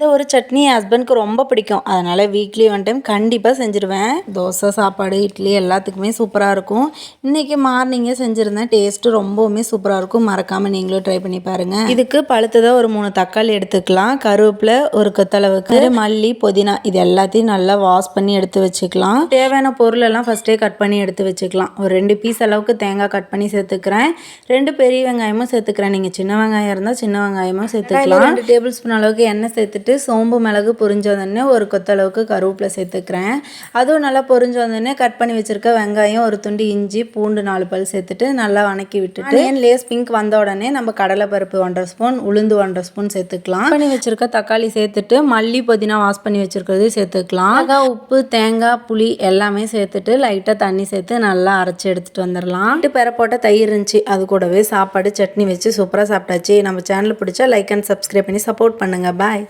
இந்த ஒரு சட்னி என் ஹஸ்பண்ட்க்கு ரொம்ப பிடிக்கும். அதனால் வீக்லி ஒன் டைம் கண்டிப்பாக செஞ்சுருவேன். தோசை, சாப்பாடு, இட்லி எல்லாத்துக்குமே சூப்பராக இருக்கும். இன்றைக்கி மார்னிங்கே செஞ்சுருந்தேன். டேஸ்ட்டு ரொம்பவுமே சூப்பராக இருக்கும். மறக்காமல் நீங்களும் ட்ரை பண்ணி பாருங்கள். இதுக்கு பழுத்ததாக ஒரு 3 தக்காளி எடுத்துக்கலாம். கருவேப்பிலை ஒரு கொத்தளவுக்கு, மல்லி, புதினா இது எல்லாத்தையும் நல்லா வாஷ் பண்ணி எடுத்து வச்சுக்கலாம். தேவையான பொருள் எல்லாம் ஃபஸ்ட்டே கட் பண்ணி எடுத்து வச்சுக்கலாம். ஒரு 2 பீஸ் அளவுக்கு தேங்காய் கட் பண்ணி சேர்த்துக்கிறேன். 2 பெரிய வெங்காயமும் சேர்த்துக்கிறேன். நீங்கள் சின்ன வெங்காயம் இருந்தால் சின்ன வெங்காயமும் சேர்த்துக்கலாம். 2 டேபிள் ஸ்பூன் அளவுக்கு எண்ணெய் சேர்த்துட்டு சோம்பு மிளகு பொரிஞ்சோடனே ஒரு கொத்தளவுக்கு கருவேப்பிலை சேர்த்துக்கிறேன். அதுவும் நல்லா பொரிஞ்சோடனே கட் பண்ணி வச்சுருக்க வெங்காயம், ஒரு துண்டு இஞ்சி, பூண்டு 4 பல் சேர்த்துட்டு நல்லா வணக்கி விட்டுட்டு லேஸ் பிங்க் வந்த உடனே நம்ம கடலைப்பருப்பு 1.5 ஸ்பூன், உளுந்து 1.5 ஸ்பூன் சேர்த்துக்கலாம். பண்ணி வச்சுருக்க தக்காளி சேர்த்துட்டு மல்லி, புதினா வாஷ் பண்ணி வச்சுருக்கிறது சேர்த்துக்கலாம். உப்பு, தேங்காய், புளி எல்லாமே சேர்த்துட்டு லைட்டாக தண்ணி சேர்த்து நல்லா அரைச்சி எடுத்துகிட்டு வந்துடலாம். பெற போட்ட தயிர் இருந்துச்சு, அது கூடவே சாப்பாடு சட்னி வச்சு சூப்பராக சாப்பிட்டாச்சு. நம்ம சேனல் பிடிச்சா லைக் அண்ட் சப்ஸ்கிரைப் பண்ணி சப்போர்ட் பண்ணுங்கள். பாய்.